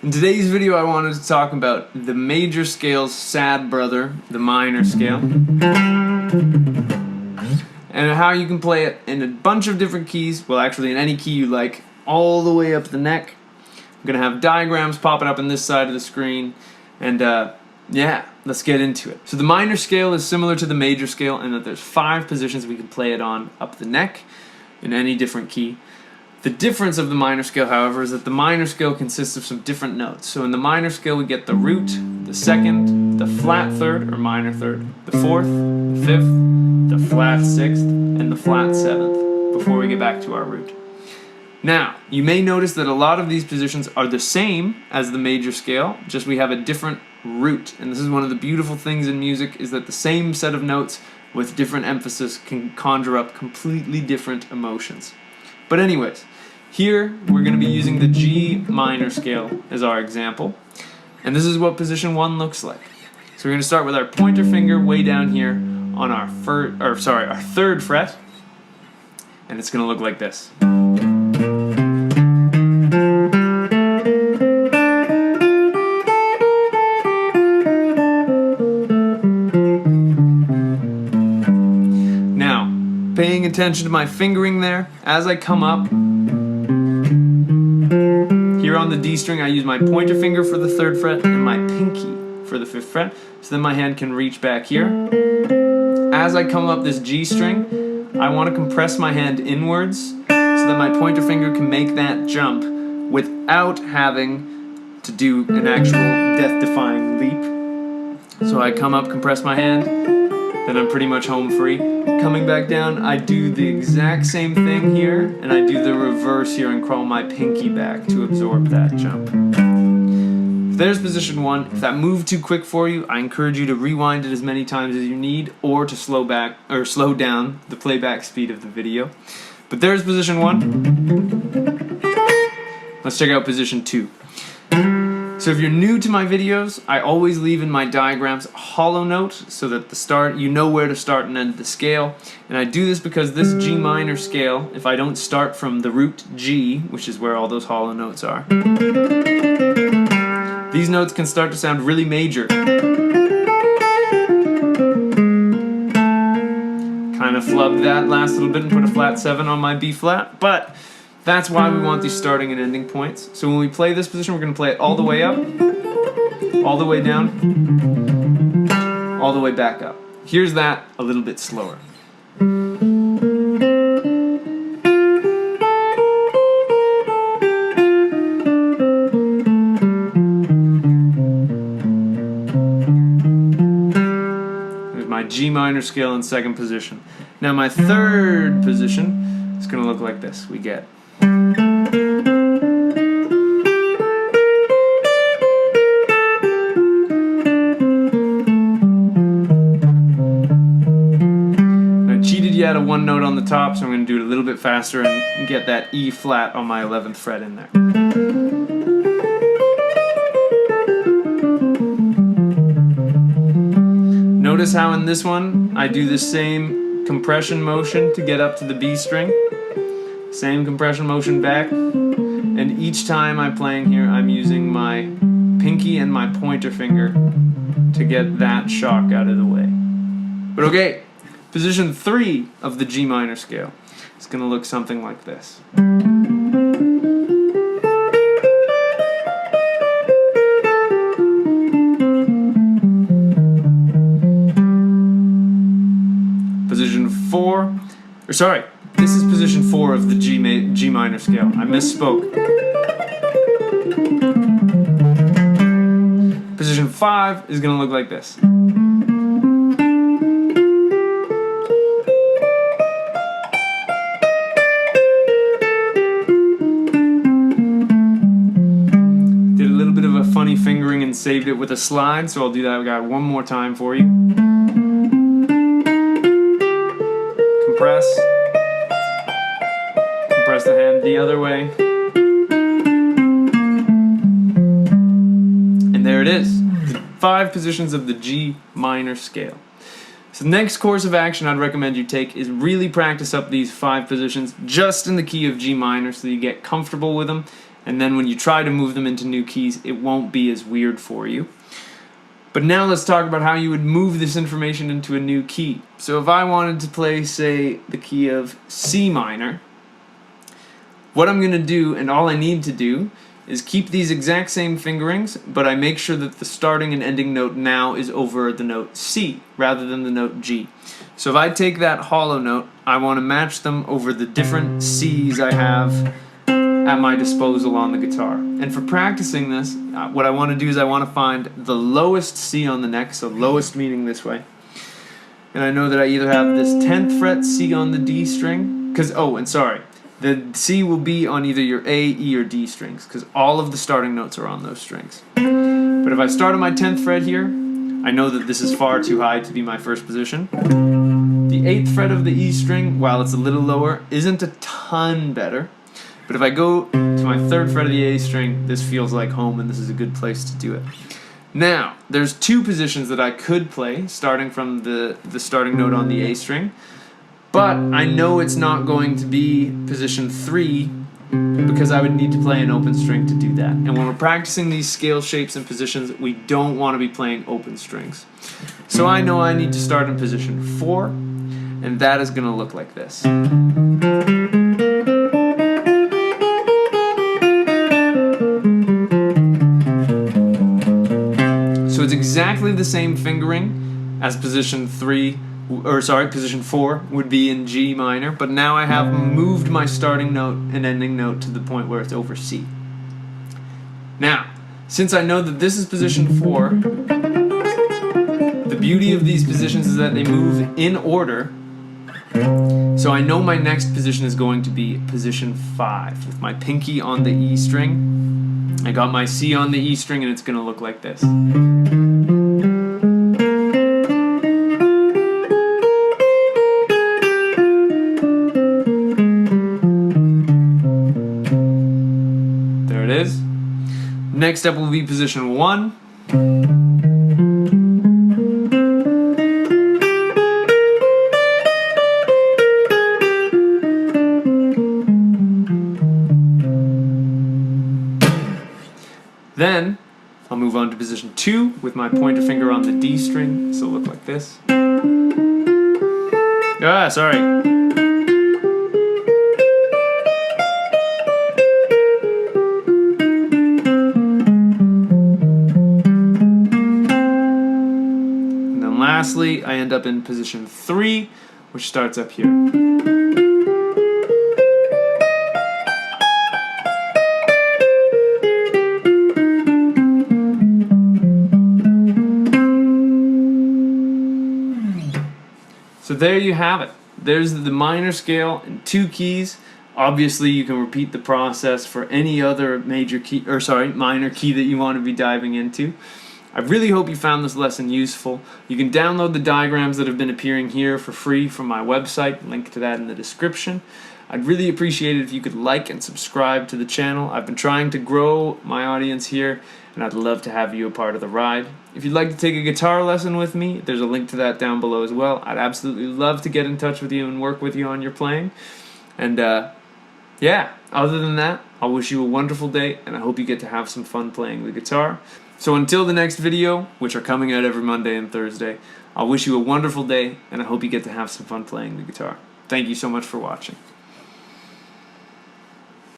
In today's video I wanted to talk about the major scale's sad brother, the minor scale, and how you can play it in a bunch of different keys, well actually in any key you like, all the way up the neck. I'm going to have diagrams popping up on this side of the screen, and yeah, let's get into it. So the minor scale is similar to the major scale in that there's 5 positions we can play it on up the neck in any different key. The difference of the minor scale, however, is that the minor scale consists of some different notes. So in the minor scale we get the root, the second, the flat third or minor third, the fourth, the fifth, the flat sixth, and the flat seventh before we get back to our root. Now, you may notice that a lot of these positions are the same as the major scale, just we have a different root. And this is one of the beautiful things in music, is that the same set of notes with different emphasis can conjure up completely different emotions. But anyways, here we're going to be using the G minor scale as our example, and this is what position 1 looks like. So we're going to start with our pointer finger way down here on our third fret, and it's going to look like this. Now, paying attention to my fingering there, as I come up, here on the D string I use my pointer finger for the 3rd fret and my pinky for the 5th fret, so then my hand can reach back here. As I come up this G string, I want to compress my hand inwards so that my pointer finger can make that jump without having to do an actual death-defying leap. So I come up, compress my hand, then I'm pretty much home free. Coming back down, I do the exact same thing here, and I do the reverse here and crawl my pinky back to absorb that jump. There's position 1. If that moved too quick for you, I encourage you to rewind it as many times as you need, or to slow down the playback speed of the video. But there's position 1. Let's check out position 2. So if you're new to my videos, I always leave in my diagrams a hollow note so that you know where to start and end the scale. And I do this because this G minor scale, if I don't start from the root G, which is where all those hollow notes are, these notes can start to sound really major. Kind of flubbed that last little bit and put a flat 7 on my B flat, but that's why we want these starting and ending points. So when we play this position, we're going to play it all the way up, all the way down, all the way back up. Here's that a little bit slower. There's my G minor scale in 2nd position. Now my 3rd position is going to look like this. We get yet a 1 note on the top, so I'm going to do it a little bit faster and get that E flat on my 11th fret in there. Notice how in this one I do the same compression motion to get up to the B string, same compression motion back, and each time I'm playing here I'm using my pinky and my pointer finger to get that shock out of the way. But okay, position 3 of the G minor scale is going to look something like this. Position 4, this is position 4 of the G minor scale. I misspoke. Position 5 is going to look like this. Funny fingering and saved it with a slide, so I'll do that one more time for you. Compress the hand the other way, and there it is, the 5 positions of the G minor scale. So the next course of action I'd recommend you take is really practice up these 5 positions just in the key of G minor so that you get comfortable with them and then when you try to move them into new keys, it won't be as weird for you. But now let's talk about how you would move this information into a new key. So if I wanted to play, say, the key of C minor, what I'm going to do, and all I need to do, is keep these exact same fingerings, but I make sure that the starting and ending note now is over the note C rather than the note G. So if I take that hollow note, I want to match them over the different C's I have at my disposal on the guitar. And for practicing this, what I want to do is I want to find the lowest C on the neck, so lowest meaning this way. And I know that I either have this 10th fret C on the D string, the C will be on either your A, E, or D strings, because all of the starting notes are on those strings. But if I start on my 10th fret here, I know that this is far too high to be my first position. The 8th fret of the E string, while it's a little lower, isn't a ton better. But if I go to my 3rd fret of the A string, this feels like home, and this is a good place to do it. Now, there's two positions that I could play, starting from the starting note on the A string. But I know it's not going to be position 3 because I would need to play an open string to do that. And when we're practicing these scale shapes and positions, we don't want to be playing open strings. So I know I need to start in position 4, and that is going to look like this. So it's exactly the same fingering as position 4 would be in G minor, but now I have moved my starting note and ending note to the point where it's over C. Now, since I know that this is position 4, the beauty of these positions is that they move in order, so I know my next position is going to be position 5. With my pinky on the E string, I got my C on the E string, and it's going to look like this. Next up will be position 1. Then I'll move on to position 2 with my pointer finger on the D string, so it'll look like this. Lastly, I end up in position 3, which starts up here. So there you have it. There's the minor scale in 2 keys. Obviously, you can repeat the process for any other minor key that you want to be diving into. I really hope you found this lesson useful. You can download the diagrams that have been appearing here for free from my website, link to that in the description. I'd really appreciate it if you could like and subscribe to the channel. I've been trying to grow my audience here, and I'd love to have you a part of the ride. If you'd like to take a guitar lesson with me, there's a link to that down below as well. I'd absolutely love to get in touch with you and work with you on your playing. And yeah, other than that, I'll wish you a wonderful day, and I hope you get to have some fun playing the guitar. So until the next video, which are coming out every Monday and Thursday, I'll wish you a wonderful day, and I hope you get to have some fun playing the guitar. Thank you so much for watching.